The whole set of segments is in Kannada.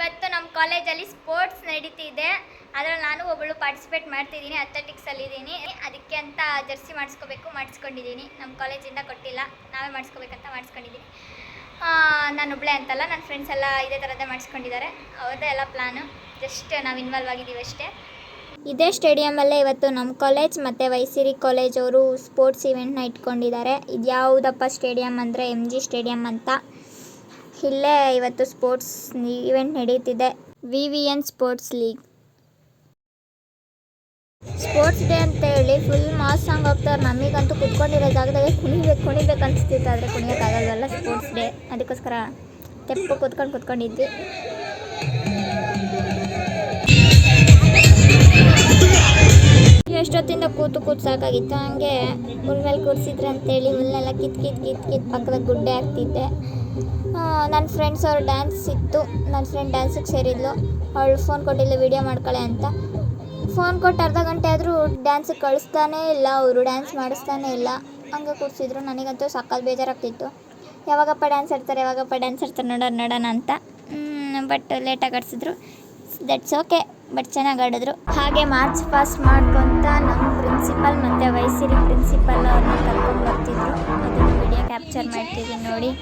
ಇವತ್ತು ನಮ್ಮ ಕಾಲೇಜಲ್ಲಿ ಸ್ಪೋರ್ಟ್ಸ್ ನಡೀತಿದೆ. ಅದರಲ್ಲಿ ನಾನು ಒಬ್ಬಳು ಪಾರ್ಟಿಸಿಪೇಟ್ ಮಾಡ್ತಿದ್ದೀನಿ, ಅಥ್ಲೆಟಿಕ್ಸಲ್ಲಿದ್ದೀನಿ. ಅದಕ್ಕೆ ಅಂತ ಜರ್ಸಿ ಮಾಡಿಸ್ಕೊಂಡಿದ್ದೀನಿ. ನಮ್ಮ ಕಾಲೇಜಿಂದ ಕೊಟ್ಟಿಲ್ಲ, ನಾವೇ ಮಾಡಿಸ್ಕೋಬೇಕಂತ ಮಾಡಿಸ್ಕೊಂಡಿದ್ದೀನಿ. ನಾನೊಬ್ಬಳೇ ಅಂತಲ್ಲ, ನನ್ನ ಫ್ರೆಂಡ್ಸ್ ಎಲ್ಲ ಇದೇ ಥರದ್ದೇ ಮಾಡಿಸ್ಕೊಂಡಿದ್ದಾರೆ. ಅವ್ರದ್ದೇ ಎಲ್ಲ ಪ್ಲ್ಯಾನು, ಜಸ್ಟ್ ನಾವು ಇನ್ವಾಲ್ವ್ ಆಗಿದ್ದೀವಿ ಅಷ್ಟೇ. ಇದೇ ಸ್ಟೇಡಿಯಮಲ್ಲೇ ಇವತ್ತು ನಮ್ಮ ಕಾಲೇಜ್ ಮತ್ತು ವೈಸಿರಿ ಕಾಲೇಜ್ ಅವರು ಸ್ಪೋರ್ಟ್ಸ್ ಇವೆಂಟ್ನ ಇಟ್ಕೊಂಡಿದ್ದಾರೆ. ಇದು ಯಾವುದಪ್ಪ ಸ್ಟೇಡಿಯಂ ಅಂದರೆ MG ಸ್ಟೇಡಿಯಂ ಅಂತ. ಇಲ್ಲೇ ಇವತ್ತು ಸ್ಪೋರ್ಟ್ಸ್ ಇವೆಂಟ್ ನಡೀತಿದೆ, VVN sports league. Sports day ಅಂತ ಹೇಳಿ ಫುಲ್ ಮಾಸ್ ಸಾಂಗ್ ಹೋಗ್ತಾರೆ. ನಮಗಂತೂ ಕುತ್ಕೊಂಡಿರೋ ಜಾಗದಾಗೆ ಕುಣಿಬೇಕು ಅನಿಸ್ತಿತ್ತು, ಆದರೆ ಕುಣಿಯೋಕ್ಕಾಗಲ್ವಲ್ಲ, ಸ್ಪೋರ್ಟ್ಸ್ ಡೇ. ಅದಕ್ಕೋಸ್ಕರ ತೆಪ್ಪು ಕುತ್ಕೊಂಡಿದ್ವಿ. ಎಷ್ಟೊತ್ತಿಂದ ಕೂತು ಸಾಕಾಗಿತ್ತು. ಹಂಗೆ ಹುಲ್ ಮೇಲೆ ಕೂರಿಸಿದ್ರೆ ಅಂತೇಳಿ ಹುಲ್ಲೆಲ್ಲ ಕಿತ್ತು ಪಕ್ಕದಾಗ ಗುಡ್ಡೆ ಹಾಕ್ತಿದ್ದೆ. ನನ್ನ ಫ್ರೆಂಡ್ಸ್ ಅವ್ರ ಡ್ಯಾನ್ಸ್ ಇತ್ತು, ನನ್ನ ಫ್ರೆಂಡ್ ಡ್ಯಾನ್ಸಿಗೆ ಸೇರಿದ್ಲು. ಅವಳು ಫೋನ್ ಕೊಟ್ಟಿಲ್ಲ ವಿಡಿಯೋ ಮಾಡ್ಕೊಳ್ಳೆ ಅಂತ. ಫೋನ್ ಕೊಟ್ಟು ಅರ್ಧ ಗಂಟೆ ಆದರೂ ಡ್ಯಾನ್ಸಿಗೆ ಕಳಿಸ್ತಾನೇ ಇಲ್ಲ, ಅವರು ಡ್ಯಾನ್ಸ್ ಮಾಡಿಸ್ತಾನೇ ಇಲ್ಲ. ಹಂಗೆ ಕೂರಿಸಿದ್ರು. ನನಗಂತೂ ಸಕ್ಕತ್ ಬೇಜಾರಾಗ್ತಿತ್ತು. ಯಾವಾಗಪ್ಪ ಡ್ಯಾನ್ಸ್ ಆಡ್ತಾರೆ ನೋಡೋಣ ಅಂತ. ಬಟ್ ಲೇಟಾಗಿ ಆಡಿಸಿದ್ರು. ದಟ್ಸ್ ಓಕೆ, ಬಟ್ ಚೆನ್ನಾಗಿ ಆಡಿದ್ರು. ಹಾಗೆ ಮಾರ್ಚ್ ಪಾಸ್ಟ್ ಮಾಡ್ಕೊತ ನಮ್ಮ ಪ್ರಿನ್ಸಿಪಲ್ ಮತ್ತು ವೈಸಿರಿ ಪ್ರಿನ್ಸಿಪಲ್ ಅವ್ರನ್ನ ಕರ್ಕೊಂಡು ಬರ್ತಿದ್ರು. ಅದನ್ನು ವಿಡಿಯೋ ಕ್ಯಾಪ್ಚರ್ ಮಾಡ್ತಿದ್ದೀನಿ ನೋಡಿ.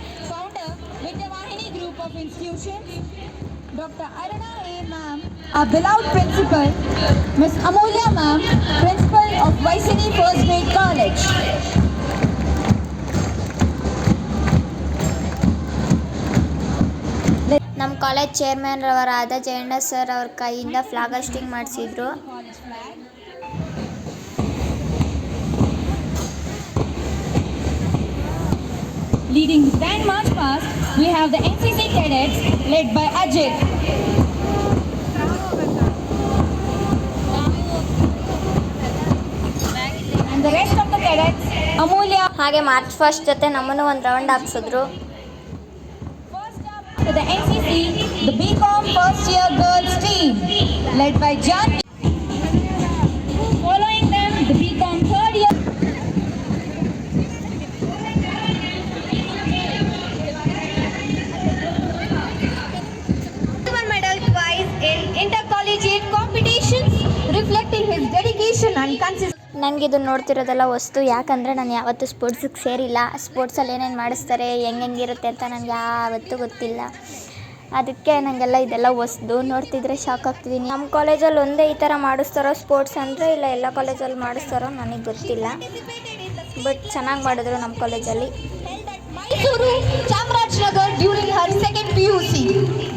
Dr. Aruna A. Ma'am, our beloved principal, Miss Amulya Ma'am, principal of Vaisini First Grade College. ನಮ್ಮ ಕಾಲೇಜ್ ಚೇರ್ಮನ್ ರವರಾದ ಜಯಣ್ಣ ಸರ್ ಅವ್ರ ಕೈಯಿಂದ ಫ್ಲಾಗ್ ಹಾಸ್ಟಿಂಗ್ ಮಾಡಿಸಿದ್ರು. Leading the grand march past, we have the NCC cadets led by Ajit. And the rest of the cadets, Amulya. ಹಾಗೆ ಮಾರ್ಚ್ ಫಸ್ಟ್ ಜೊತೆ ನಮ್ಮನ್ನು ಒಂದು round ಹಾಕ್ಸಿದ್ರು. First up to the NCC, the BCom first year girls team led by Jan. Following them, the BCom third year. Medal twice in intercollegiate competitions, reflecting his dedication and consistency. ನನಗಿದು ನೋಡ್ತಿರೋದೆಲ್ಲ ವಸ್ತು, ಯಾಕಂದರೆ ನಾನು ಯಾವತ್ತೂ ಸ್ಪೋರ್ಟ್ಸಿಗೆ ಸೇರಿಲ್ಲ. ಸ್ಪೋರ್ಟ್ಸಲ್ಲಿ ಏನೇನು ಮಾಡಿಸ್ತಾರೆ, ಹೆಂಗಿರುತ್ತೆ ಅಂತ ನನಗೆ ಯಾವತ್ತೂ ಗೊತ್ತಿಲ್ಲ. ಅದಕ್ಕೆ ನನಗೆಲ್ಲ ಇದೆಲ್ಲ ಹೊಸ್ದು, ನೋಡ್ತಿದ್ರೆ ಶಾಕ್ ಆಗ್ತಿದ್ದೀನಿ. ನಮ್ಮ ಕಾಲೇಜಲ್ಲಿ ಒಂದೇ ಈ ಥರ ಮಾಡಿಸ್ತಾರೋ ಸ್ಪೋರ್ಟ್ಸ್ ಅಂದರೆ, ಇಲ್ಲ ಎಲ್ಲ ಕಾಲೇಜಲ್ಲಿ ಮಾಡಿಸ್ತಾರೋ ನನಗೆ ಗೊತ್ತಿಲ್ಲ. ಬಟ್ ಚೆನ್ನಾಗಿ ಮಾಡಿದ್ರು ನಮ್ಮ ಕಾಲೇಜಲ್ಲಿ. Mysuru, Chamarajanagar during her second PUC.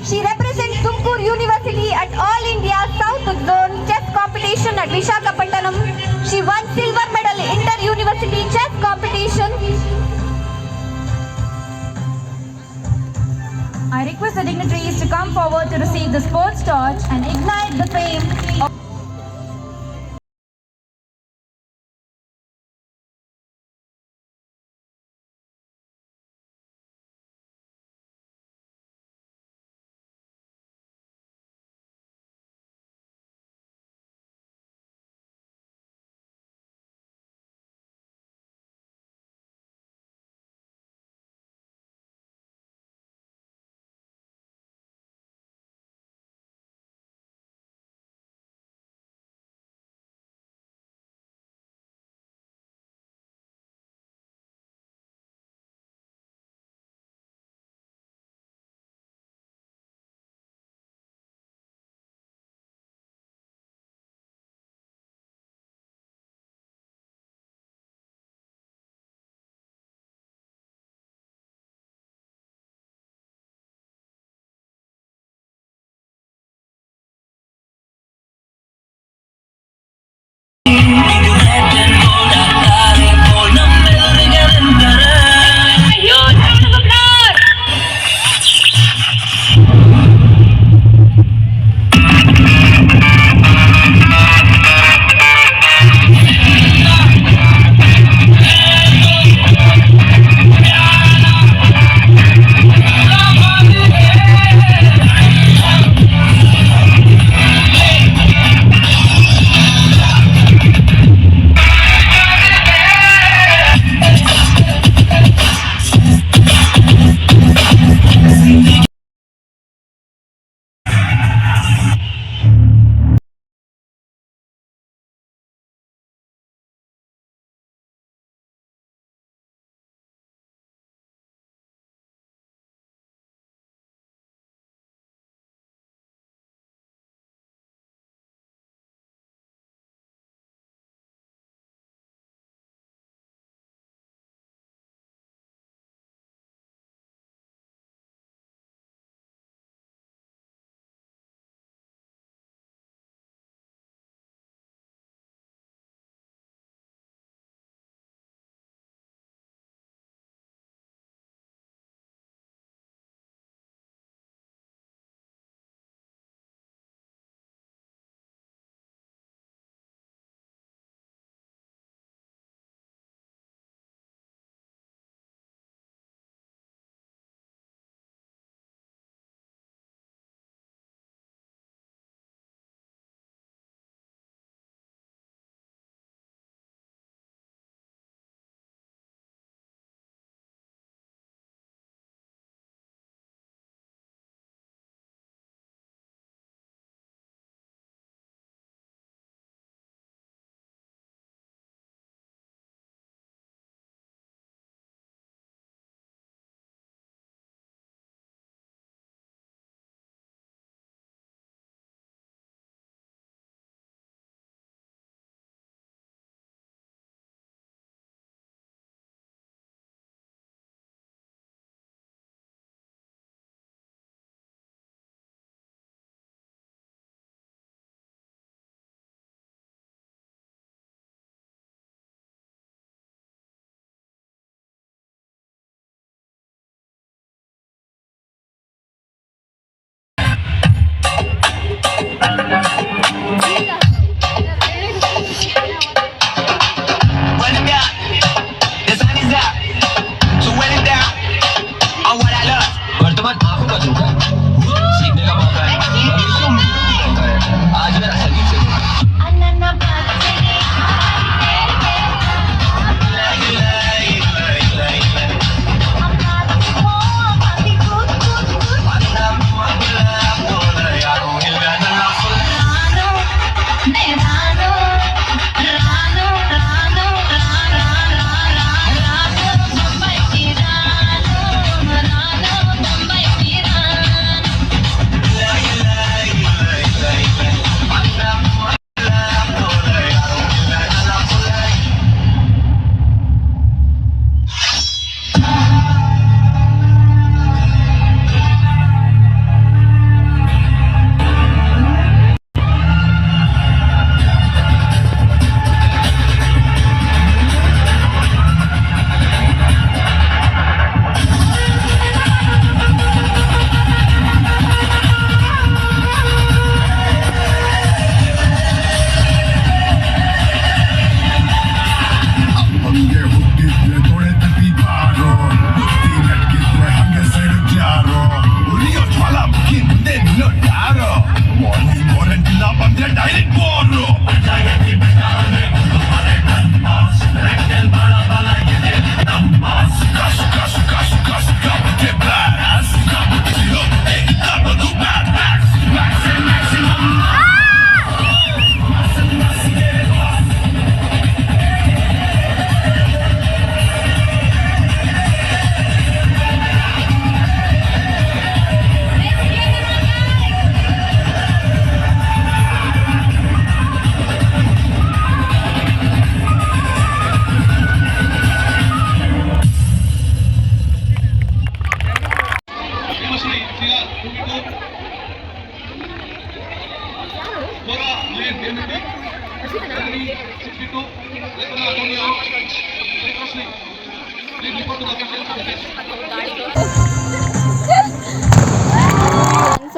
She represents Tumkur University at All India South Zone Chess Competition at Visakhapatnam. She won silver medal in Inter-University Chess Competition. I request the dignitaries to come forward to receive the sports torch and ignite the flame of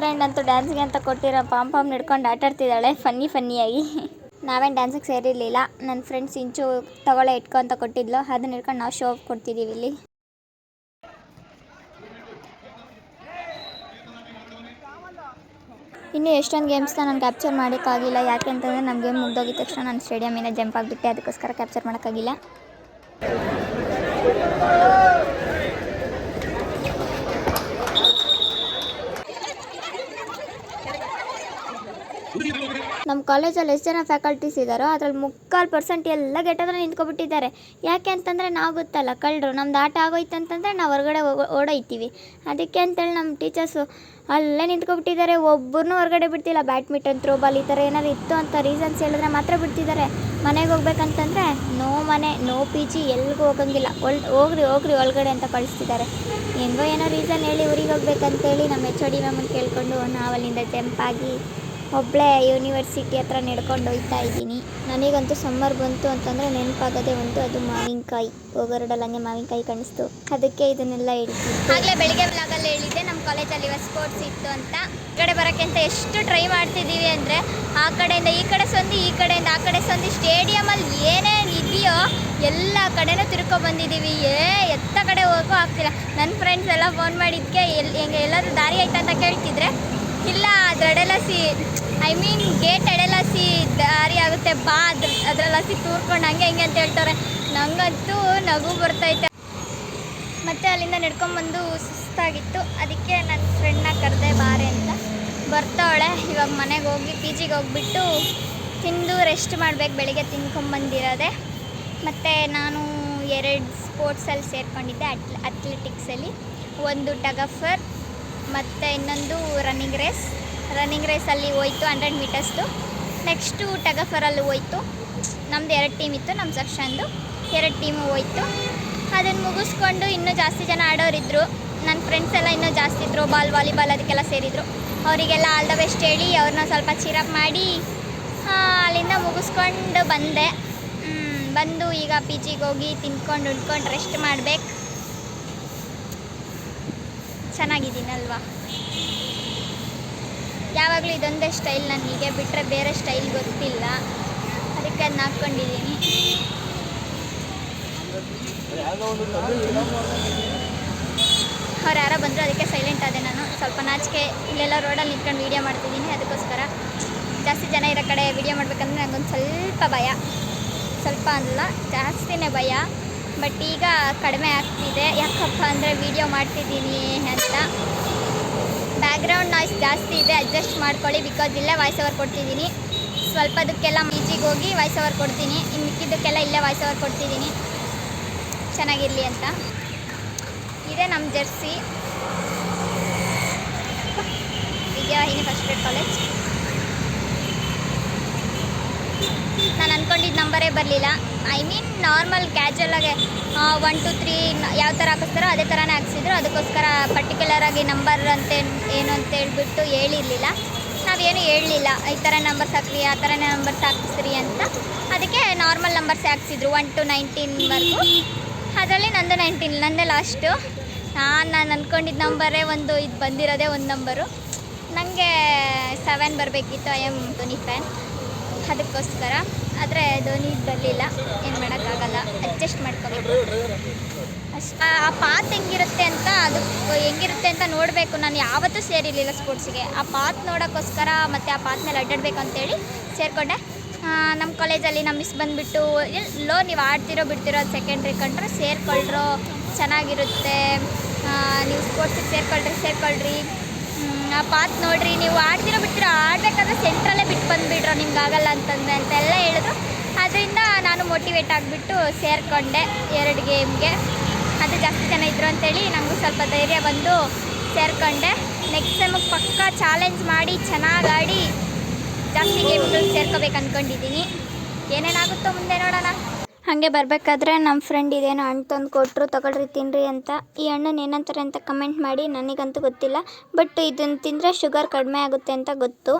friend ಅಂತೂ ಡ್ಯಾನ್ಸ್ಗೆ ಅಂತ ಕೊಟ್ಟಿರೋ ಪಾಮ್ ಹಿಡ್ಕೊಂಡು ಆಟಾಡ್ತಿದ್ದಾಳೆ ಫನ್ನಿಯಾಗಿ. ನಾವೇನು ಡ್ಯಾನ್ಸಿಗೆ ಸೇರಿರಲಿಲ್ಲ. ನನ್ನ ಫ್ರೆಂಡ್ಸ್ ಇಂಚು ತಗೊಳ್ಳೆ ಇಟ್ಕೊ ಅಂತ ಕೊಟ್ಟಿದ್ಲು, ಅದನ್ನ ಹಿಡ್ಕೊಂಡು ನಾವು ಶೋ ಆಫ್ ಕೊಡ್ತಿದ್ದೀವಿ ಇಲ್ಲಿ. ಇನ್ನೂ ಎಷ್ಟೊಂದು ಗೇಮ್ಸ್ನ ನಾನು ಕ್ಯಾಪ್ಚರ್ ಮಾಡೋಕ್ಕಾಗಿಲ್ಲ. ಯಾಕೆ ಅಂತಂದರೆ ನಮ್ಮ ಗೇಮ್ ಮುಗ್ದೋಗಿದ ತಕ್ಷಣ ನಾನು ಸ್ಟೇಡಿಯಮಿಂದ ಜಂಪ್ ಆಗಿಬಿಟ್ಟೆ, ಅದಕ್ಕೋಸ್ಕರ ಕ್ಯಾಪ್ಚರ್ ಮಾಡೋಕ್ಕಾಗಿಲ್ಲ. ನಮ್ಮ ಕಾಲೇಜಲ್ಲಿ ಎಷ್ಟು ಜನ ಫ್ಯಾಕಲ್ಟೀಸ್ ಇದ್ದಾರೋ ಅದ್ರಲ್ಲಿ 3/4% ಎಲ್ಲ ಗೆಟ್ಟದ್ರೆ ನಿಂತ್ಕೊಬಿಟ್ಟಿದ್ದಾರೆ. ಯಾಕೆ ಅಂತಂದರೆ ನಾವು ಗೊತ್ತಲ್ಲ ಕಳ್ಳರು, ನಮ್ದು ಆಟ ಆಗೋಯ್ತು ಅಂತಂದರೆ ನಾವು ಹೊರಗಡೆ ಓಡೋಯ್ತೀವಿ. ಅದಕ್ಕೆ ಅಂತೇಳಿ ನಮ್ಮ ಟೀಚರ್ಸು ಅಲ್ಲೇ ನಿಂತ್ಕೊಬಿಟ್ಟಿದ್ದಾರೆ. ಒಬ್ಬರನ್ನೂ ಹೊರಗಡೆ ಬಿಡ್ತಿಲ್ಲ. ಬ್ಯಾಡ್ಮಿಂಟನ್, ಥ್ರೋಬಾಲ್ ಈ ಥರ ಏನಾದ್ರು ಇತ್ತು ಅಂತ ರೀಸನ್ಸ್ ಹೇಳಿದ್ರೆ ಮಾತ್ರ ಬಿಡ್ತಿದ್ದಾರೆ. ಮನೆಗೆ ಹೋಗ್ಬೇಕಂತಂದರೆ ನೋ ಮನೆ, ನೋ PG, ಎಲ್ಲಿಗೂ ಹೋಗಂಗಿಲ್ಲ. ಹೋಗ್ರಿ ಒಳಗಡೆ ಅಂತ ಕಳಿಸ್ತಿದ್ದಾರೆ. ಏನೋ ರೀಸನ್ ಹೇಳಿ ಊರಿಗೆ ಹೋಗ್ಬೇಕಂತೇಳಿ ನಮ್ಮ HOD ಮ್ಯಾಮನ್ನು ಕೇಳಿಕೊಂಡು ನಾವಲ್ಲಿಂದ ಜಂಪ್ ಆಗಿ ಒಬ್ಬಳೇ ಯೂನಿವರ್ಸಿಟಿ ಹತ್ರ ನಡ್ಕೊಂಡು ಹೋಗ್ತಾ ಇದ್ದೀನಿ. ನನಗಂತೂ ಸಮ್ಮರ್ ಬಂತು ಅಂತಂದರೆ ನೆನಪಾಗದೆ ಒಂದು, ಅದು ಮಾವಿನಕಾಯಿ. ಹೋಗೋರಡಲ್ಲಿ ಹಂಗೆ ಮಾವಿನಕಾಯಿ ಕಾಣಿಸ್ತು, ಅದಕ್ಕೆ ಇದನ್ನೆಲ್ಲ ಹೇಳ್ತೀನಿ. ಆಗಲೇ ಬೆಳಿಗ್ಗೆ ಬ್ಲಾಗಲ್ಲಿ ಹೇಳಿದ್ದೆ ನಮ್ಮ ಕಾಲೇಜಲ್ಲಿ ಇವತ್ತು ಸ್ಪೋರ್ಟ್ಸ್ ಇತ್ತು ಅಂತ. ಈ ಕಡೆ ಬರೋಕ್ಕೆ ಅಂತ ಎಷ್ಟು ಟ್ರೈ ಮಾಡ್ತಿದ್ದೀವಿ ಅಂದರೆ ಆ ಕಡೆಯಿಂದ ಈ ಕಡೆ ಸಂದಿ, ಈ ಕಡೆಯಿಂದ ಆ ಕಡೆ ಸಂದಿ, ಸ್ಟೇಡಿಯಮಲ್ಲಿ ಏನೇನು ಇದೆಯೋ ಎಲ್ಲ ಕಡೆನೂ ತಿರ್ಕೊಬಂದಿದ್ದೀವಿ. ಎತ್ತ ಕಡೆ ಹೋಗೋ ಆಗ್ತಿಲ್ಲ. ನನ್ನ ಫ್ರೆಂಡ್ಸ್ ಎಲ್ಲ ಫೋನ್ ಮಾಡಿದ್ದಕ್ಕೆ ಹೆಂಗೆ ಎಲ್ಲರೂ ದಾರಿ ಆಯ್ತಾ ಅಂತ ಕೇಳ್ತಿದ್ರೆ, ಇಲ್ಲ ಅದರಡೆಲಸಿ ಗೇಟ್ ಎಡೆಲಸಿ ದಾರಿ ಆಗುತ್ತೆ ಬಾ, ಅದರಲ್ಲಸಿ ತೂರ್ಕೊಂಡು ಹಂಗೆ ಹಿಂಗೆ ಅಂತ ಹೇಳ್ತಾರೆ. ನಂಗಂತೂ ನಗು ಬರ್ತೈತೆ. ಮತ್ತು ಅಲ್ಲಿಂದ ನಡ್ಕೊಂಬಂದು ಸುಸ್ತಾಗಿತ್ತು. ಅದಕ್ಕೆ ನನ್ನ ಫ್ರೆಂಡ್ನ ಕರೆದೆ ಬಾರೆ ಅಂತ. ಬರ್ತಾವಳೆ. ಇವಾಗ ಮನೆಗೆ ಹೋಗಿ PGಗೆ ಹೋಗ್ಬಿಟ್ಟು ತಿಂದು ರೆಸ್ಟ್ ಮಾಡಬೇಕು. ಬೆಳಿಗ್ಗೆ ತಿನ್ಕೊಂಬಂದಿರೋದೆ. ಮತ್ತು ನಾನು 2 ಸ್ಪೋರ್ಟ್ಸಲ್ಲಿ ಸೇರಿಕೊಂಡಿದ್ದೆ. ಅಥ್ಲೆಟಿಕ್ಸಲ್ಲಿ ಒಂದು ಟಗಫರ್ ಮತ್ತು ಇನ್ನೊಂದು ರನ್ನಿಂಗ್ ರೇಸಲ್ಲಿ ಹೋಯ್ತು 100 ಮೀಟರ್ಸ್ದು. ನೆಕ್ಸ್ಟು ಟಗಫರಲ್ಲಿ ಹೋಯ್ತು. ನಮ್ಮದು 2 ಟೀಮ್ ಇತ್ತು, ನಮ್ಮ ಸೆಕ್ಷನ್ದು 2 ಟೀಮು ಹೋಯ್ತು. ಅದನ್ನು ಮುಗಿಸ್ಕೊಂಡು ಇನ್ನೂ ಜಾಸ್ತಿ ಜನ ಆಡೋರಿದ್ದರು. ನನ್ನ ಫ್ರೆಂಡ್ಸ್ ಎಲ್ಲ ಇನ್ನೂ ಜಾಸ್ತಿ ಥ್ರೋಬಾಲ್, ವಾಲಿಬಾಲ್ ಅದಕ್ಕೆಲ್ಲ ಸೇರಿದರು. ಅವರಿಗೆಲ್ಲ ಆಲ್ ದ ಬೆಸ್ಟ್ ಹೇಳಿ ಅವ್ರನ್ನ ಸ್ವಲ್ಪ ಚೀರಪ್ ಮಾಡಿ ಅಲ್ಲಿಂದ ಮುಗಿಸ್ಕೊಂಡು ಬಂದು ಈಗ PGಗೆ ಹೋಗಿ ತಿನ್ಕೊಂಡು ಉಣ್ಕೊಂಡು ರೆಸ್ಟ್ ಮಾಡಬೇಕು. ಚೆನ್ನಾಗಿದ್ದೀನಲ್ವಾ? ಯಾವಾಗಲೂ ಇದೊಂದೇ ಸ್ಟೈಲ್ ನನಗೆ, ಬಿಟ್ಟರೆ ಬೇರೆ ಸ್ಟೈಲ್ ಗೊತ್ತಿಲ್ಲ. ಅದಕ್ಕೆ ಅದನ್ನ ಹಾಕ್ಕೊಂಡಿದ್ದೀನಿ. ಅವ್ರು ಯಾರೋ ಬಂದರು, ಅದಕ್ಕೆ ಸೈಲೆಂಟ್ ಆದೆ ನಾನು. ಸ್ವಲ್ಪ ನಾಚಿಕೆ, ಇಲ್ಲೆಲ್ಲ ರೋಡಲ್ಲಿ ನಿಂತ್ಕೊಂಡು ವೀಡಿಯೋ ಮಾಡ್ತಿದ್ದೀನಿ. ಅದಕ್ಕೋಸ್ಕರ ಜಾಸ್ತಿ ಜನ ಇರೋ ಕಡೆ ವೀಡಿಯೋ ಮಾಡಬೇಕಂದ್ರೆ ನನಗೊಂದು ಸ್ವಲ್ಪ ಭಯ. ಸ್ವಲ್ಪ ಅಲ್ಲ, ಜಾಸ್ತಿನೇ ಭಯ. ಬಟ್ ಈಗ ಕಡಿಮೆ ಆಗ್ತಿದೆ. ಯಾಕಪ್ಪ ಅಂದರೆ ವೀಡಿಯೋ ಮಾಡ್ತಿದ್ದೀನಿ ಅಂತ. ಬ್ಯಾಕ್ಗ್ರೌಂಡ್ ನಾಯ್ಸ್ ಜಾಸ್ತಿ ಇದೆ, ಅಡ್ಜಸ್ಟ್ ಮಾಡ್ಕೊಳ್ಳಿ. ಬಿಕಾಸ್ ಇಲ್ಲೇ ವಾಯ್ಸ್ ಓವರ್ ಕೊಡ್ತಿದ್ದೀನಿ. ಸ್ವಲ್ಪದಕ್ಕೆಲ್ಲ PGಗೆ ಹೋಗಿ ವಾಯ್ಸ್ ಓವರ್ ಕೊಡ್ತೀನಿ. ಇನ್ನು ಮಿಕ್ಕಿದ್ದಕ್ಕೆಲ್ಲ ಇಲ್ಲೇ ವಾಯ್ಸ್ ಓವರ್ ಕೊಡ್ತಿದ್ದೀನಿ, ಚೆನ್ನಾಗಿರಲಿ ಅಂತ. ಇದೇ ನಮ್ಮ Jersey. Vidyavahini first grade college. ನಾನು ಅಂದ್ಕೊಂಡಿದ್ದ ನಂಬರೇ ಬರಲಿಲ್ಲ. ನಾರ್ಮಲ್ ಕ್ಯಾಜುವಲಾಗೆ 1 2 3 ಯಾವ ಥರ ಹಾಕಿಸ್ತಾರೋ ಅದೇ ಥರನೇ ಹಾಕ್ಸಿದ್ರು. ಅದಕ್ಕೋಸ್ಕರ ಪರ್ಟಿಕ್ಯುಲರಾಗಿ ನಂಬರ್ ಅಂತ ಏನು ಅಂತ ಹೇಳ್ಬಿಟ್ಟು ಹೇಳಿರಲಿಲ್ಲ. ನಾವೇನು ಹೇಳಲಿಲ್ಲ, ಈ ಥರ ನಂಬರ್ಸ್ ಹಾಕ್ರಿ, ಆ ಥರ ನಂಬರ್ಸ್ ಹಾಕಿಸ್ರಿ ಅಂತ. ಅದಕ್ಕೆ ನಾರ್ಮಲ್ ನಂಬರ್ಸೇ ಹಾಕ್ಸಿದ್ರು 1 to 19ವರೆಗೂ. ಅದರಲ್ಲಿ ನಂದು 19, ನಂದೇ ಲಾಸ್ಟು. ನಾನು ಅಂದ್ಕೊಂಡಿದ್ದ ನಂಬರೇ ಇದು ಬಂದಿರೋದೇ ಒಂದು ನಂಬರು. ನನಗೆ 7 ಬರಬೇಕಿತ್ತು. ಐ ಆಮ್ ಧೋನಿ ಫ್ಯಾನ್, ಅದಕ್ಕೋಸ್ಕರ. ಆದರೆ ಧೋನಿ ಬರಲಿಲ್ಲ, ಏನು ಮಾಡೋಕ್ಕಾಗಲ್ಲ, ಅಡ್ಜಸ್ಟ್ ಮಾಡ್ಕೋಬೇಕು ಅಷ್ಟು. ಆ ಪಾತ್ ಹೆಂಗಿರುತ್ತೆ ಅಂತ ನೋಡಬೇಕು. ನಾನು ಯಾವತ್ತೂ ಸೇರಿರಲಿಲ್ಲ ಸ್ಪೋರ್ಟ್ಸಿಗೆ. ಆ ಪಾತ್ ನೋಡೋಕ್ಕೋಸ್ಕರ ಮತ್ತು ಆ ಪಾತ್ ಮೇಲೆ ಅಡ್ಡಾಡಬೇಕು ಅಂತೇಳಿ ಸೇರಿಕೊಂಡೆ. ನಮ್ಮ ಕಾಲೇಜಲ್ಲಿ ನಮ್ಮ ಮಿಸ್ ಬಂದುಬಿಟ್ಟು, ನೀವು ಆಡ್ತಿರೋ ಬಿಡ್ತಿರೋ ಅದು ಸೆಕೆಂಡ್ರಿ ಕಂಡ್ರೆ ಸೇರಿಕೊಳ್ಳ್ರೋ, ಚೆನ್ನಾಗಿರುತ್ತೆ, ನೀವು ಸ್ಪೋರ್ಟ್ಸಿಗೆ ಸೇರಿಕೊಳ್ಳ್ರಿ, ಆ ಪಾತ್ ನೋಡಿರಿ, ನೀವು ಆಡ್ತಿರೋ ಬಿಡ್ತಿರೋ, ಆಡಬೇಕಾದ್ರೆ ಸೆಂಟ್ರಲ್ಲೇ ಬಿಟ್ಟು ಬಂದುಬಿಡ್ರೋ, ನಿಮ್ಗೆ ಆಗಲ್ಲ ಅಂತಂದರೆ ಅಂತೆಲ್ಲ ಹೇಳಿದ್ರು. ಅದರಿಂದ ನಾನು ಮೋಟಿವೇಟ್ ಆಗಿಬಿಟ್ಟು ಸೇರಿಕೊಂಡೆ 2 ಗೇಮ್ಗೆ. ಅದು ಜಾಸ್ತಿ ಜನ ಇದ್ದರು ಅಂತೇಳಿ ನನಗೂ ಸ್ವಲ್ಪ ಧೈರ್ಯ ಬಂದು ಸೇರಿಕೊಂಡೆ. ನೆಕ್ಸ್ಟ್ ಸೆಮ್ಗೆ ಪಕ್ಕ ಚಾಲೆಂಜ್ ಮಾಡಿ ಚೆನ್ನಾಗಿ ಆಡಿ ಜಾಸ್ತಿ ಗೇಮ್ಗಳು ಸೇರ್ಕೋಬೇಕು ಅಂದ್ಕೊಂಡಿದ್ದೀನಿ. ಏನೇನಾಗುತ್ತೋ ಮುಂದೆ ನೋಡೋಣ. ಹಾಗೆ ಬರಬೇಕಾದ್ರೆ ನಮ್ಮ ಫ್ರೆಂಡ್ ಇದೇನೋ ಹಣ್ಣು ತಂದು ಕೊಟ್ಟರು, ತಗೊಳ್ರಿ ತಿನ್ನಿರಿ ಅಂತ. ಈ ಹಣ್ಣನ್ನು ಏನಂತಾರೆ ಅಂತ ಕಮೆಂಟ್ ಮಾಡಿ, ನನಗಂತೂ ಗೊತ್ತಿಲ್ಲ. ಬಟ್ ಇದನ್ನು ತಿಂದರೆ ಶುಗರ್ ಕಡಿಮೆ ಆಗುತ್ತೆ ಅಂತ ಗೊತ್ತು.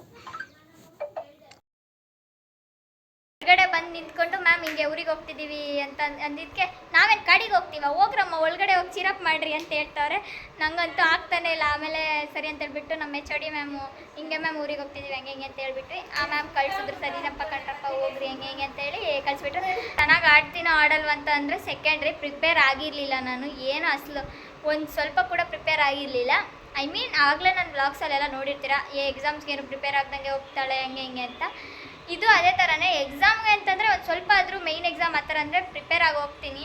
ಒಳಗಡೆ ಬಂದು ನಿಂತ್ಕೊಂಡು ಮ್ಯಾಮ್ ಹಿಂಗೆ ಊರಿಗೆ ಹೋಗ್ತಿದ್ದೀವಿ ಅಂತ ಅಂದಿದ್ದಕ್ಕೆ ನಾವೇನು ಕಾಡಿಗೆ ಹೋಗ್ತೀವ, ಹೋಗ್ರಮ್ಮ ಒಳಗಡೆ ಹೋಗಿ ಚಿರಪ್ ಮಾಡಿರಿ ಅಂತ ಹೇಳ್ತವ್ರೆ. ನಂಗಂತೂ ಆಗ್ತಾನೆ ಇಲ್ಲ. ಆಮೇಲೆ ಸರಿ ಅಂತ ಹೇಳ್ಬಿಟ್ಟು ನಮ್ಮ ಎಚ್ ಡಿ ಮ್ಯಾಮು ಹಿಂಗೆ ಮ್ಯಾಮ್ ಊರಿಗೆ ಹೋಗ್ತಿದ್ದೀವಿ ಹಂಗೆ ಹಿಂಗೆ ಅಂತ ಹೇಳ್ಬಿಟ್ವಿ. ಆ ಮ್ಯಾಮ್ ಕಳಿಸಿದ್ರು, ಸರಿನಪ್ಪ ಕಣ್ರಪ್ಪ ಹೋಗ್ರಿ ಹೆಂಗೆ ಅಂತೇಳಿ ಕಳಿಸ್ಬಿಟ್ರು. ಚೆನ್ನಾಗಿ ಆಡ್ತೀನೋ ಆಡಲ್ವ ಅಂತ ಅಂದರೆ ಸೆಕೆಂಡ್ರಿ ಪ್ರಿಪೇರ್ ಆಗಿರಲಿಲ್ಲ ನಾನು, ಏನು ಅಸಲು ಒಂದು ಸ್ವಲ್ಪ ಕೂಡ ಪ್ರಿಪೇರ್ ಆಗಿರಲಿಲ್ಲ. ಐ ಮೀನ್ ಆಗಲೇ ನಾನು ಬ್ಲಾಗ್ಸಲ್ಲೆಲ್ಲ ನೋಡಿರ್ತೀರ ಎಕ್ಸಾಮ್ಸ್ಗೆ ಏನು ಪ್ರಿಪೇರ್ ಆಗ್ದಂಗೆ ಹೋಗ್ತಾಳೆ ಹಂಗೆ ಹಿಂಗೆ ಅಂತ. ಇದು ಅದೇ ಥರನೇ ಎಕ್ಸಾಮ್ಗೆ ಅಂತಂದರೆ ಒಂದು ಸ್ವಲ್ಪ ಆದರೂ ಮೇಯ್ನ್ ಎಕ್ಸಾಮ್ ಆ ಥರ ಅಂದರೆ ಪ್ರಿಪೇರ್ ಆಗಿ ಹೋಗ್ತೀನಿ.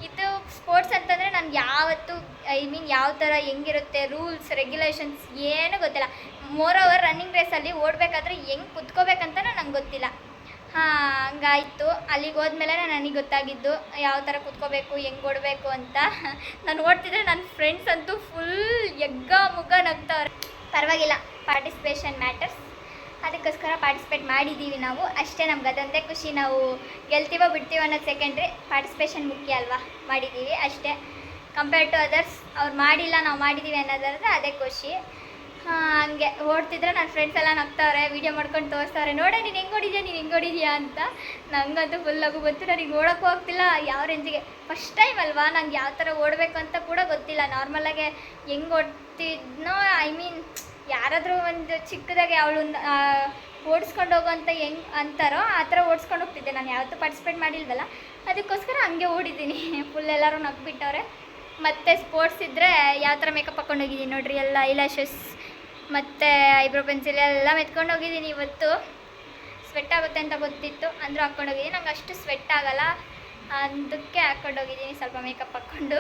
ಇದು ಸ್ಪೋರ್ಟ್ಸ್ ಅಂತಂದರೆ ನಾನು ಯಾವತ್ತೂ ಐ ಮೀನ್ ಯಾವ ಥರ ಹೆಂಗಿರುತ್ತೆ ರೂಲ್ಸ್ ರೆಗ್ಯುಲೇಷನ್ಸ್ ಏನೂ ಗೊತ್ತಿಲ್ಲ. ಮೋರ್ ಓವರ್ ರನ್ನಿಂಗ್ ರೇಸಲ್ಲಿ ಓಡಬೇಕಾದ್ರೆ ಹೆಂಗೆ ಕುತ್ಕೋಬೇಕಂತನೂ ನಂಗೆ ಗೊತ್ತಿಲ್ಲ. ಹಂಗಾಯಿತು. ಅಲ್ಲಿಗೆ ಹೋದ್ಮೇಲೆ ನನಗೆ ಗೊತ್ತಾಗಿದ್ದು ಯಾವ ಥರ ಕುತ್ಕೋಬೇಕು ಹೆಂಗೆ ಓಡಬೇಕು ಅಂತ. ನಾನು ಓಡ್ತಿದ್ರೆ ನನ್ನ ಫ್ರೆಂಡ್ಸ್ ಅಂತೂ ಫುಲ್ ಎಗ್ಗ ಮುಗ್ಗ ನಗ್ತವ್ರೆ. ಪರವಾಗಿಲ್ಲ, ಪಾರ್ಟಿಸಿಪೇಷನ್ ಮ್ಯಾಟರ್ಸ್. ಅದಕ್ಕೋಸ್ಕರ ಪಾರ್ಟಿಸಿಪೇಟ್ ಮಾಡಿದ್ದೀವಿ ನಾವು ಅಷ್ಟೇ. ನಮ್ಗೆ ಅದೊಂದೇ ಖುಷಿ. ನಾವು ಗೆಲ್ತೀವೋ ಬಿಡ್ತೀವೋ ಅನ್ನೋದು ಸೆಕೆಂಡ್ರಿ, ಪಾರ್ಟಿಸಿಪೇಷನ್ ಮುಖ್ಯ ಅಲ್ವಾ. ಮಾಡಿದ್ದೀವಿ ಅಷ್ಟೇ. ಕಂಪೇರ್ ಟು ಅದರ್ಸ್ ಅವ್ರು ಮಾಡಿಲ್ಲ ನಾವು ಮಾಡಿದ್ದೀವಿ ಅನ್ನೋದಾದ್ರೆ ಅದೇ ಖುಷಿ. ಹಂಗೆ ಓಡ್ತಿದ್ರೆ ನನ್ನ ಫ್ರೆಂಡ್ಸ್ ಎಲ್ಲ ನಗ್ತವ್ರೆ, ವೀಡಿಯೋ ಮಾಡ್ಕೊಂಡು ತೋರಿಸ್ತಾರೆ, ನೋಡೇ ನೀನು ಹೆಂಗೆ ಹೊಡಿದ್ಯಾ ಅಂತ. ನಂಗಂತೂ ಫುಲ್ ಲಗು ಬಂತು. ನನಗೆ ಓಡೋಕ್ಕೂ ಹೋಗ್ತಿಲ್ಲ ಯಾವ ರೇಂಜಿಗೆ. ಫಸ್ಟ್ ಟೈಮ್ ಅಲ್ವಾ, ನಂಗೆ ಯಾವ ಥರ ಓಡಬೇಕು ಅಂತ ಕೂಡ ಗೊತ್ತಿಲ್ಲ. ನಾರ್ಮಲಾಗೆ ಹೆಂಗೆ ಓಡ್ತಿದ್ನೋ ಐ ಮೀನ್ ಯಾರಾದರೂ ಒಂದು ಚಿಕ್ಕದಾಗೆ ಅವಳು ಓಡಿಸ್ಕೊಂಡು ಹೋಗೋಂಥ ಹೆಂಗೆ ಅಂತಾರೋ ಆ ಥರ ಓಡಿಸ್ಕೊಂಡು ಹೋಗ್ತಿದ್ದೆ. ನಾನು ಯಾವತ್ತೂ ಪಾರ್ಟಿಸಿಪೇಟ್ ಮಾಡಿಲ್ವಲ್ಲ, ಅದಕ್ಕೋಸ್ಕರ ಹಂಗೆ ಓಡಿದ್ದೀನಿ. ಫುಲ್ ಎಲ್ಲರೂ ನಗ್ಬಿಟ್ಟವ್ರೆ. ಮತ್ತು ಸ್ಪೋರ್ಟ್ಸ್ ಇದ್ದರೆ ಯಾವ ಥರ ಮೇಕಪ್ ಹಾಕ್ಕೊಂಡು ಹೋಗಿದ್ದೀನಿ ನೋಡಿರಿ. ಎಲ್ಲ ಐಲ್ಯಾಶಸ್ ಮತ್ತು ಐಬ್ರೋ ಪೆನ್ಸಿಲ್ ಎಲ್ಲ ಮೆತ್ಕೊಂಡು ಹೋಗಿದ್ದೀನಿ. ಇವತ್ತು ಸ್ವೆಟ್ ಆಗುತ್ತೆ ಅಂತ ಗೊತ್ತಿತ್ತು ಅಂದರೂ ಹಾಕ್ಕೊಂಡು ಹೋಗಿದ್ದೀನಿ. ನಂಗೆ ಅಷ್ಟು ಸ್ವೆಟ್ ಆಗೋಲ್ಲ ಅದಕ್ಕೆ ಹಾಕ್ಕೊಂಡು ಹೋಗಿದ್ದೀನಿ ಸ್ವಲ್ಪ ಮೇಕಪ್ ಹಾಕ್ಕೊಂಡು.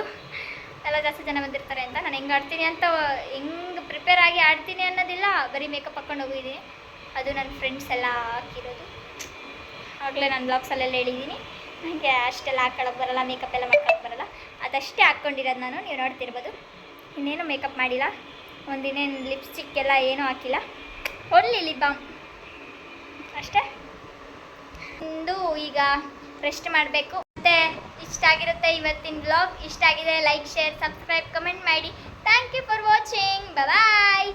ಎಲ್ಲ ಜಾಸ್ತಿ ಜನ ಬಂದಿರ್ತಾರೆ ಅಂತ ನಾನು ಹೆಂಗೆ ಆಡ್ತೀನಿ ಅಂತ ಹೆಂಗೆ ಪ್ರಿಪೇರ್ ಆಗಿ ಆಡ್ತೀನಿ ಅನ್ನೋದಿಲ್ಲ, ಬರೀ ಮೇಕಪ್ ಹಾಕ್ಕೊಂಡು ಹೋಗಿದ್ದೀನಿ. ಅದು ನನ್ನ ಫ್ರೆಂಡ್ಸ್ ಎಲ್ಲ ಹಾಕಿರೋದು. ಆಗಲೇ ನಾನು ಬ್ಲಾಗ್ಸಲ್ಲೆಲ್ಲ ಹೇಳಿದ್ದೀನಿ ನನಗೆ ಅಷ್ಟೆಲ್ಲ ಹಾಕ್ಕೊಳ್ಳೋಕೆ ಬರೋಲ್ಲ, ಮೇಕಪ್ ಎಲ್ಲ ಮಾಡ್ಕೊಳಕ್ಕೆ ಬರೋಲ್ಲ. ಅದಷ್ಟೇ ಹಾಕ್ಕೊಂಡಿರೋದು ನಾನು, ನೀವು ನೋಡ್ತಿರ್ಬೋದು. ಇನ್ನೇನು ಮೇಕಪ್ ಮಾಡಿಲ್ಲ, ಒಂದಿನೇನು ಲಿಪ್ಸ್ಟಿಕ್ ಎಲ್ಲ ಏನೂ ಹಾಕಿಲ್ಲ, ಓನ್ಲಿ ಲಿಪ್ ಬಾಮ್ ಅಷ್ಟೇ. ಒಂದು ಈಗ ರೆಸ್ಟ್ ಮಾಡಬೇಕು. ಮತ್ತು ಇಷ್ಟ ಆಗಿರುತ್ತೆ ಇವತ್ತಿನ ಬ್ಲಾಗ್. ಇಷ್ಟ ಆಗಿದೆ ಲೈಕ್ ಶೇರ್ ಸಬ್ಸ್ಕ್ರೈಬ್ ಕಮೆಂಟ್ ಮಾಡಿ. Thank you for watching. Bye.